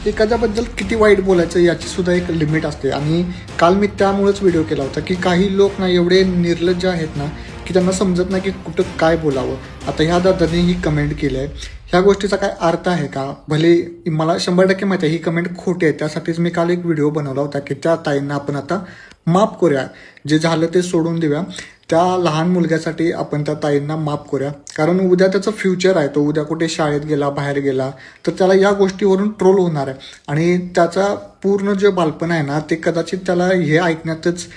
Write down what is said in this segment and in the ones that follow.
एखाद्याबद्दल किती वाईट बोलायचं याची सुद्धा एक लिमिट असते. आणि काल मी त्यामुळेच व्हिडिओ केला होता की काही लोक ना एवढे निर्लज्ज आहेत ना की त्यांना समजत नाही की कुठं काय बोलावं. आता ह्या दादाने ही कमेंट केली आहे, ह्या गोष्टीचा काय अर्थ आहे का? भले मला 100% माहिती आहे ही कमेंट खोटी आहे, त्यासाठीच मी काल एक व्हिडिओ बनवला होता की त्या ताईंना आपण आता माफ करूया, जे झालं ते सोडून देऊया. त्या लहान मुलग्यासाठी आपण त्या ताईंना माफ करूया, कारण उद्या त्याचं फ्युचर आहे. तो उद्या कुठे शाळेत गेला, बाहेर गेला तर त्याला या गोष्टीवरून ट्रोल होणार आहे. आणि त्याचा पूर्ण जे बालपण आहे ना ते कदाचित त्याला हे ऐकण्यातच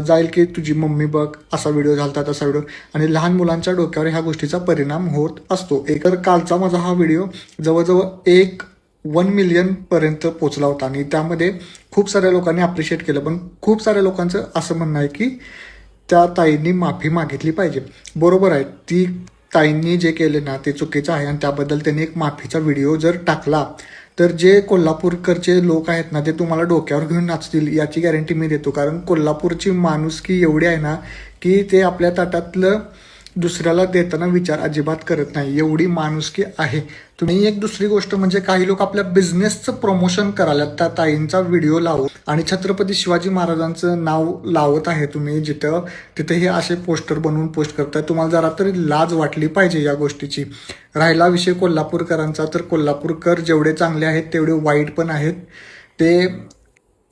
जाईल की तुझी मम्मी बघ असा व्हिडिओ झालता तसा व्हिडिओ. आणि लहान मुलांच्या डोक्यावर ह्या गोष्टीचा परिणाम होत असतो. एकतर कालचा माझा हा व्हिडिओ जवळजवळ 1 मिलियन पर्यंत पोहोचला होता आणि त्यामध्ये खूप साऱ्या लोकांनी अप्रिशिएट केलं. पण खूप साऱ्या लोकांचं असं म्हणणं आहे की त्या ताईंनी माफी मागितली पाहिजे. बरोबर आहे, ती ताईंनी जे केले ना ते चुकीचं आहे आणि त्याबद्दल त्यांनी एक माफीचा व्हिडिओ जर टाकला तर जे कोल्हापूरकडचे लोक आहेत ना ते तुम्हाला डोक्यावर घेऊन नाचतील याची गॅरंटी मी देतो. कारण कोल्हापूरची माणुसकी एवढी आहे ना की ते आपल्या ताटातलं दुसऱ्याला देताना विचार अजिबात करत नाही, एवढी माणुसकी आहे. तुम्ही एक दुसरी गोष्ट म्हणजे काही लोक आपल्या बिझनेसचं प्रमोशन करायला त्या ताईंचा व्हिडिओ लावून आणि छत्रपती शिवाजी महाराजांचं नाव लावत आहे. तुम्ही तिथे हे असे पोस्टर बनवून पोस्ट करताय. तुम्हाला जरा तरी लाज वाटली पाहिजे या गोष्टीची. राहिला विषय कोल्हापूरकरांचा, तर कोल्हापूरकर जेवढे चांगले आहेत तेवढे वाईट पण आहेत. ते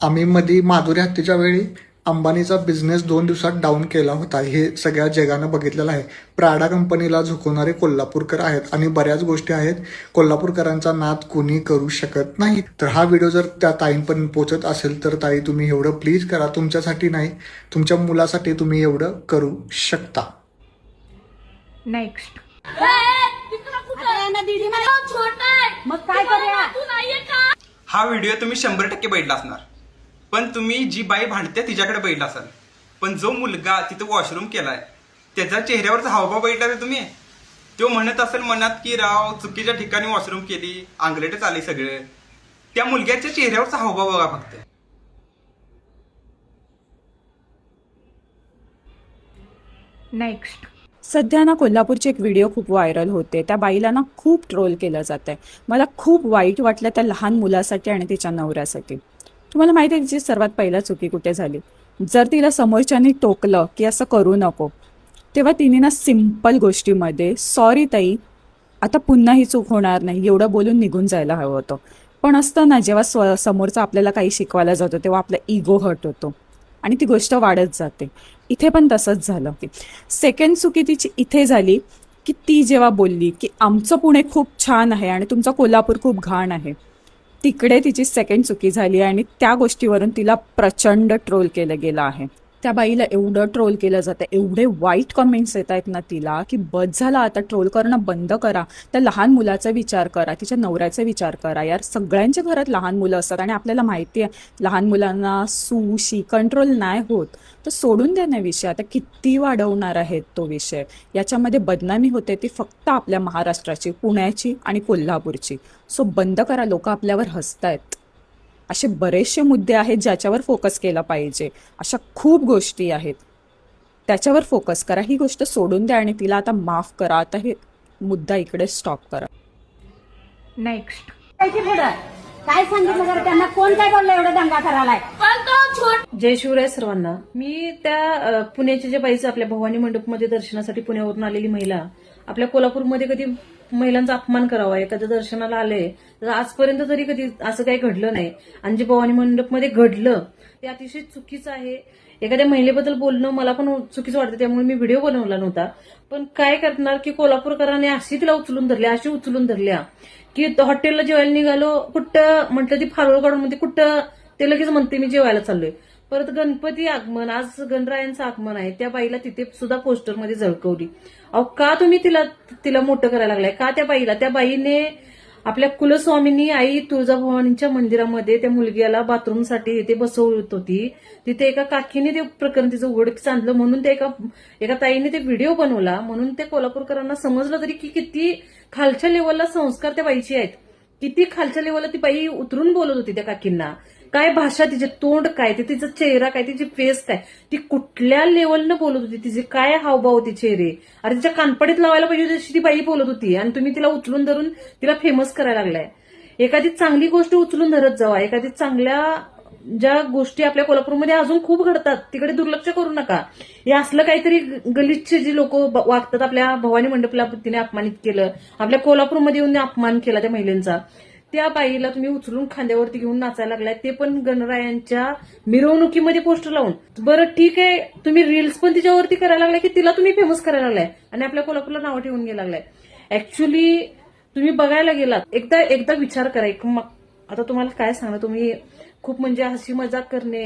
आम्ही मध्ये माधुरी हत्येच्या वेळी अंबानीचा बिझनेस 2 दिवसात डाऊन केला होता, हे सगळ्या जगानं बघितलेलं आहे. प्राडा कंपनीला झुकवणारे कोल्हापूरकर आहेत आणि बऱ्याच गोष्टी आहेत. कोल्हापूरकरांचा नाद कोणी करू शकत नाही. तर हा व्हिडिओ जर त्या ताईंपर्यंत पोहोचत असेल तर ताई तुम्ही एवढं प्लीज करा. तुमच्यासाठी नाही, तुमच्या मुलासाठी तुम्ही एवढं करू शकता. नेक्स्ट मग काय करूया? हा व्हिडिओ तुम्ही 100% बघितला असणार, पण तुम्ही जी बाई भांडते तिच्याकडे बघितला असाल. पण जो मुलगा तिथं वॉशरूम केलाय त्याचा चेहऱ्यावरचा हावभाव बघितला तर तुम्ही, तो म्हणत असेल मनात की राव चुकीच्या ठिकाणी वॉशरूम केली, अंगलेटच आली सगळं. त्या मुलग्याच्या चेहऱ्यावरचा हावभाव बघा फक्त. नेक्स्ट सध्या ना कोल्हापूरची एक व्हिडिओ खूप व्हायरल होते. त्या बाईला ना खूप ट्रोल केलं जात आहे. मला खूप वाईट वाटलं त्या लहान मुलासाठी आणि तिच्या नवऱ्यासाठी. तुम्हाला माहिती आहे तिची सर्वात पहिला चुकी कुठे झाली? जर तिला समोरच्यानी टोकलं की असं करू नको, तेव्हा तिने ना सिम्पल गोष्टीमध्ये सॉरी ताई आता पुन्हा ही चूक होणार नाही एवढं बोलून निघून जायला हवं होतं. पण असतं ना जेव्हा समोरचा आपल्याला काही शिकवायला जातो तेव्हा आपला इगो हर्ट होतो आणि ती गोष्ट वाढत जाते. इथे पण तसंच झालं. सेकंड चुकी तिची इथे झाली की ती जेव्हा बोलली की आमचं पुणे खूप छान आहे आणि तुमचं कोल्हापूर खूप घाण आहे, तिकडे तिची सेकंड चुकी झाली आणि त्या गोष्टीवरून तिला प्रचंड ट्रोल केलं गेलं आहे. त्या बाईला एवढं ट्रोल केलं जातं, एवढे वाईट कमेंट्स येत आहेत ना तिला की बस झाला आता, ट्रोल करणं बंद करा. त्या लहान मुलाचा विचार करा, तिच्या नवऱ्याचा विचार करा. यार सगळ्यांच्या घरात लहान मुलं असतात आणि आपल्याला माहिती आहे लहान मुलांना सुशी कंट्रोल नाही होत, तर सोडून द्या ना विषय. आता किती वाढवणार आहेत तो विषय? याच्यामध्ये बदनामी होते ती फक्त आपल्या महाराष्ट्राची, पुण्याची आणि कोल्हापूरची. सो बंद करा, लोक आपल्यावर हसतायत. असे बरेचसे मुद्दे आहेत ज्याच्यावर फोकस केला पाहिजे. अशा खूप गोष्टी आहेत त्याच्यावर फोकस करा. ही गोष्ट सोडून द्या आणि तिला आता माफ करा. आता हे मुद्दा इकडे स्टॉप करा. नेक्स्ट काय सांगितलं जरा त्यांना? कोण काय बोललं एवढा दंगा करायलाय? जय शिवराय सर्वांना. मी त्या पुण्याच्या ज्या बाईचं आपल्या भवानी मंडपमध्ये दर्शनासाठी पुण्यावरून आलेली महिला, आपल्या कोल्हापूरमध्ये कधी महिलांचा अपमान करावा एखाद्या दर्शनाला आले तर आजपर्यंत तरी कधी असं काही घडलं नाही. आणि जे भवानी मंडपमध्ये घडलं ते अतिशय चुकीचं आहे. एखाद्या महिलेबद्दल बोलणं मला पण चुकीचं वाटतं, त्यामुळे मी व्हिडिओ बनवला नव्हता. पण काय करणार की कोल्हापूरकरांनी अशी तिला उचलून धरल्या, अशी उचलून धरल्या की हॉटेलला जेवायला निघालो, कुठं म्हटलं ती फारोळ काढून म्हणते कुठं, ते लगेच म्हणते मी जेवायला चाललोय. परत गणपती आगमन, आज गणरायांचं आगमन आहे, त्या बाईला तिथे सुद्धा पोस्टरमध्ये झळकवली. अहो का तुम्ही तिला मोठं करायला लागलाय? का त्या बाईने आपल्या कुलस्वामींनी आई तुळजाभवानीच्या मंदिरामध्ये त्या मुलग्याला बाथरूमसाठी ते बसवत होती. तिथे एका काकीने ते प्रकरण तिचं उघडकीस आणलं म्हणून ते एका ताईने ते व्हिडिओ बनवला. म्हणून ते कोल्हापूरकरांना समजलं तरी की किती खालच्या लेवलला संस्कार त्या बाईचे आहेत, किती खालच्या लेवलला ती बाई उतरून बोलत होती त्या काकींना. काय भाषा, तिचे तोंड काय, ते तिचा चेहरा काय, तिची फेस काय, ती कुठल्या लेवलनं बोलत होती, तिचे काय हावभाव होते चेहरे. अरे तिच्या कानपडीत लावायला पाहिजे तशी ती बाई बोलत होती आणि तुम्ही तिला उचलून धरून तिला फेमस करायला लागलाय. एखादी चांगली गोष्ट उचलून धरत जावा. एखादी चांगल्या ज्या गोष्टी आपल्या कोल्हापूरमध्ये अजून खूप घडतात तिकडे दुर्लक्ष करू नका. हे असलं काहीतरी गलिच्छ जी लोक वागतात, आपल्या भवानी मंडपला तिने अपमानित केलं, आपल्या कोल्हापूरमध्ये येऊन अपमान केला त्या महिलांचा, त्या बाईला तुम्ही उचलून खांद्यावरती घेऊन नाचायला लागलाय, ते पण गणरायांच्या मिरवणुकीमध्ये पोस्टर लावून. बरं ठीक आहे, तुम्ही रील्स पण तिच्यावरती करायला लागलाय की तिला तुम्ही फेमस करायला लागलाय आणि आपल्या कोल्हापूरला नाव ठेवून गेला लागलाय. ऍक्च्युली तुम्ही बघायला गेलात, एकदा विचार करा. आता तुम्हाला काय सांगणार, तुम्ही खूप म्हणजे हसी मजाक करणे,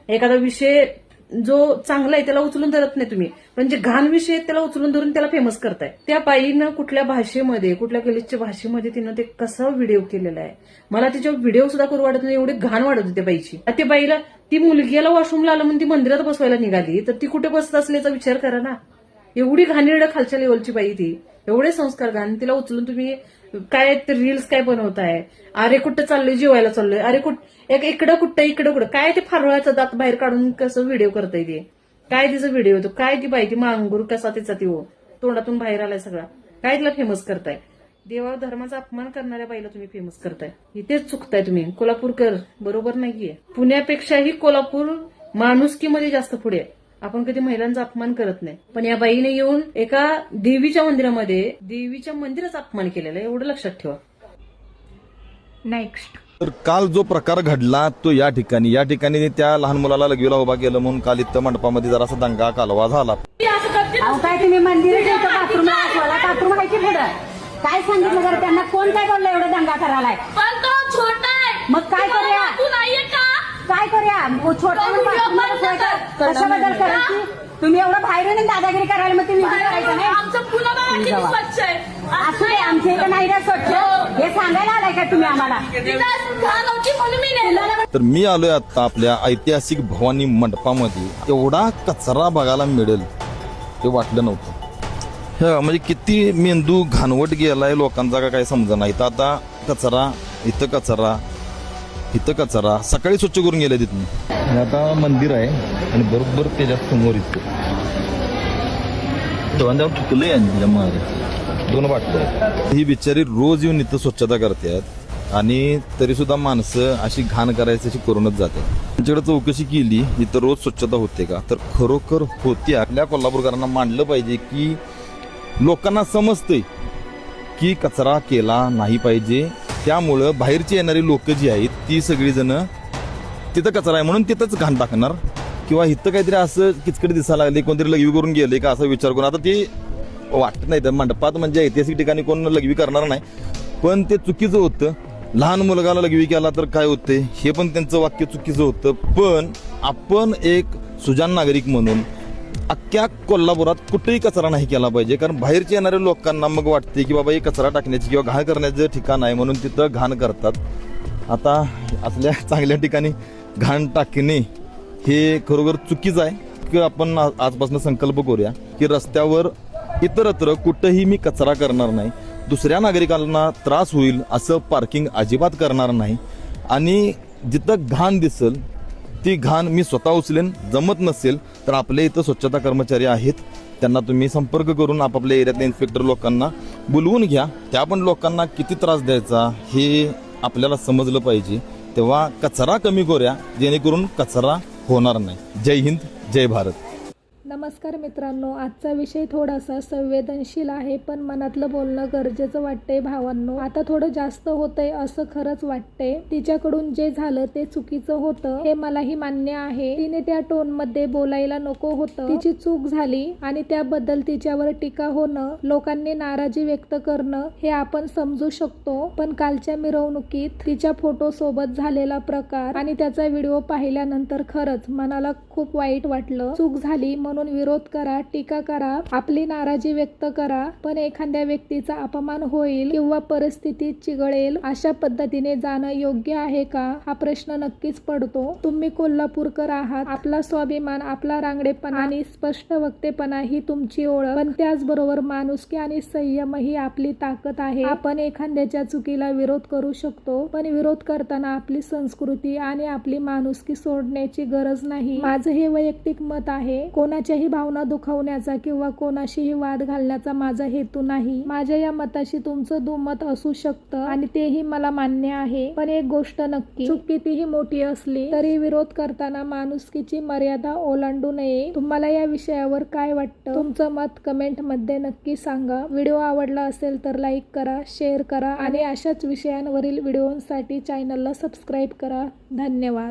एखादा विषय जो चांगला आहे त्याला उचलून धरत नाही तुम्ही, पण जे घाण विषय आहेत त्याला उचलून धरून त्याला फेमस करताय. त्या बाईनं कुठल्या भाषेमध्ये, कुठल्या गलिच्छ भाषेमध्ये तिनं ते कसा व्हिडिओ केलेला आहे, मला तिच्या व्हिडिओ सुद्धा करू वाटत नाही, एवढी घाण वाटत होती त्या बाईची. त्या बाईला ती मुलगीला वॉशरूमला आलं म्हणून ती मंदिरात बसवायला निघाली, तर ती कुठे बसत असल्याचा विचार करा ना. एवढी घाणेरडं खालच्या लेवलची बाई ती, एवढे संस्कार घाण, तिला उचलून तुम्ही काय ते रील्स काय बनवताय. अरे कुठं चाललोय, जेवायला चाललोय, अरे इकडं कुठं काय ते फारोळाचा दात बाहेर काढून कसं व्हिडिओ करताय ते, काय तिचा व्हिडिओ होतो, काय ती बाई ती मांगूर कसा तिचा ती तोंडातून बाहेर आलाय सगळा, काय तिला फेमस करताय. देवा धर्माचा अपमान करणाऱ्या बाईला तुम्ही फेमस करताय, इथेच चुकताय तुम्ही. कोल्हापूरकर बरोबर नाहीये. पुण्यापेक्षाही कोल्हापूर माणुसकीमध्ये जास्त पुढे आहे. आपण कधी महिलांचा अपमान करत नाही, पण या बाईने येऊन एका देवीच्या मंदिराचा अपमान केलेला आहे, एवढं लक्षात ठेवा. नेक्स्ट. तर काल जो प्रकार घडला तो या ठिकाणी त्या लहान मुलाला लघवीला उभा केलं म्हणून काल इथं मंडपामध्ये जरासा दंगा कालवा झाला. अहो काय तुम्ही मंदिर बाथरूम आहे की पुढं काय सांगितलं जरा त्यांना, कोण काय बोललं एवढं दंगा करायलाय. पण तो छोटा आहे, मग काय करूया, तू नाहीये का? काय करूया, छोटा कशाबद्दल करायची. तुम्ही एवढं बाहेर येऊन दादागिरी करायला मग तुम्ही करायचं नाही. आमचं पुन्हा बघा किती स्वच्छ आहे. असू दे, आमच्या इथं नाही ना स्वच्छ, हे सांगायला आलाय का तुम्ही आम्हाला. तिथं घाण होती म्हणून मी नेलं. तर मी आलोय आता आपल्या ऐतिहासिक भवानी मंडपामध्ये. एवढा कचरा बघायला मिळेल ते वाटलं नव्हतं. म्हणजे किती मेंदू घाणवट गेलाय लोकांचा का काय समजा नाही. तर आता कचरा इथं कचरा सकाळी स्वच्छ करून गेले तिथून. आता मंदिर आहे आणि बरोबर त्याच्या समोर इथं ठुकलंय आणि मागे 2 बाटल्या. ही बिचारी रोज येऊन इथं स्वच्छता करतात आणि तरी सुद्धा माणसं अशी घाण करायची करूनच जाते. त्यांच्याकडे चौकशी केली, इथं रोज स्वच्छता होते का, तर खरोखर होती. आपल्या कोल्हापूरकरांना मांडलं पाहिजे की लोकांना समजतंय की कचरा केला नाही पाहिजे. त्यामुळं बाहेरची येणारी लोक जी आहेत ती सगळीजण तिथं कचरा आहे म्हणून तिथंच घाण टाकणार, किंवा इथं काहीतरी असं किचकट दिसायला लागले, कोणतरी लघवी करून गेले का असा विचार करून. आता ते वाटत नाही, तर मंडपात म्हणजे ऐतिहासिक ठिकाणी कोण लघवी करणार नाही, पण ते चुकीचं होतं. लहान मुलगाला लघवी केला तर काय होते, हे पण त्यांचं वाक्य चुकीचं होतं. पण आपण एक सुजाण नागरिक म्हणून अख्ख्या कोल्हापुरात कुठेही कचरा नाही केला पाहिजे, कारण बाहेरच्या येणाऱ्या लोकांना मग वाटते की बाबा हे कचरा टाकण्याची किंवा घाण करण्याचं ठिकाण आहे म्हणून तिथं घाण करतात. आता असल्या चांगल्या ठिकाणी घाण टाकणे हे खरोखर चुकीचं आहे. की आपण आजपासून संकल्प करूया की रस्त्यावर इतरत्र कुठंही मी कचरा करणार नाही, दुसऱ्या नागरिकांना त्रास होईल असं पार्किंग अजिबात करणार नाही, आणि जिथं घाण दिसेल ती घाण मी स्वतः उचलेन. जमत नसेल तर आपल्या इथं स्वच्छता कर्मचारी आहेत, त्यांना तुम्ही संपर्क करून आपापल्या एरियातल्या इन्स्पेक्टर लोकांना बोलवून घ्या. त्या पण लोकांना किती त्रास द्यायचा हे आपल्याला समजलं पाहिजे. तेव्हा कचरा कमी करूया, जेणेकरून कचरा होणार नाही. जय हिंद, जय भारत. नमस्कार मित्रांनो, आजचा विषय थोडासा संवेदनशील आहे, पण मनातलं बोलणं गरजेचं वाटतंय भावांनो. आता थोडं जास्त होतंय असं खरंच वाटतंय. तिच्याकडून जे झालं ते चुकीचं होतं हे मलाही मान्य आहे. तिने त्या टोन मध्ये बोलायला नको होतं, तिची चूक झाली आणि त्याबद्दल तिच्यावर टीका होणं, लोकांनी नाराजी व्यक्त करणं हे आपण समजू शकतो. पण कालच्या मिरवणुकीत तिच्या फोटो सोबत झालेला प्रकार आणि त्याचा व्हिडिओ पाहिल्यानंतर खरंच मनाला खूप वाईट वाटलं. चूक झाली म्हणून विरोध करा, टीका करा, आपली नाराजी व्यक्त करा, पण एखाद्या व्यक्तीचा अपमान होईल किंवा परिस्थिती चिघळेल अशा पद्धतीने जाणं योग्य आहे का, हा प्रश्न नक्कीच पडतो. तुम्ही कोल्हापूरकर आहात, आपला स्वाभिमान, आपला रांगडेपणा आणि स्पष्ट वक्तेपणा ही तुमची ओळख, पण त्याचबरोबर माणुसकी आणि संयम ही आपली ताकद आहे. आपण एखाद्याच्या चुकीला विरोध करू शकतो, पण विरोध करताना आपली संस्कृती आणि आपली माणुसकी सोडण्याची गरज नाही. माझं हे वैयक्तिक मत आहे. कोणाच्याही भावना दुखावण्याचा किंवा कोणाशीही वाद घालण्याचा माझा हेतू नाही. माझ्या या मताशी तुमचं दुमत असू शकतं आणि तेही मला मान्य आहे. पण एक गोष्ट नक्की, चूक कितीही मोठी असली तरी विरोध करताना माणुसकीची मर्यादा ओलांडू नये. तुम्हाला या विषयावर काय वाटतं? तुमचं मत कमेंट मध्ये नक्की सांगा. व्हिडिओ आवडला असेल तर लाईक करा, शेअर करा आणि अशाच विषयांवरील व्हिडिओसाठी चॅनलला सबस्क्राईब करा. धन्यवाद.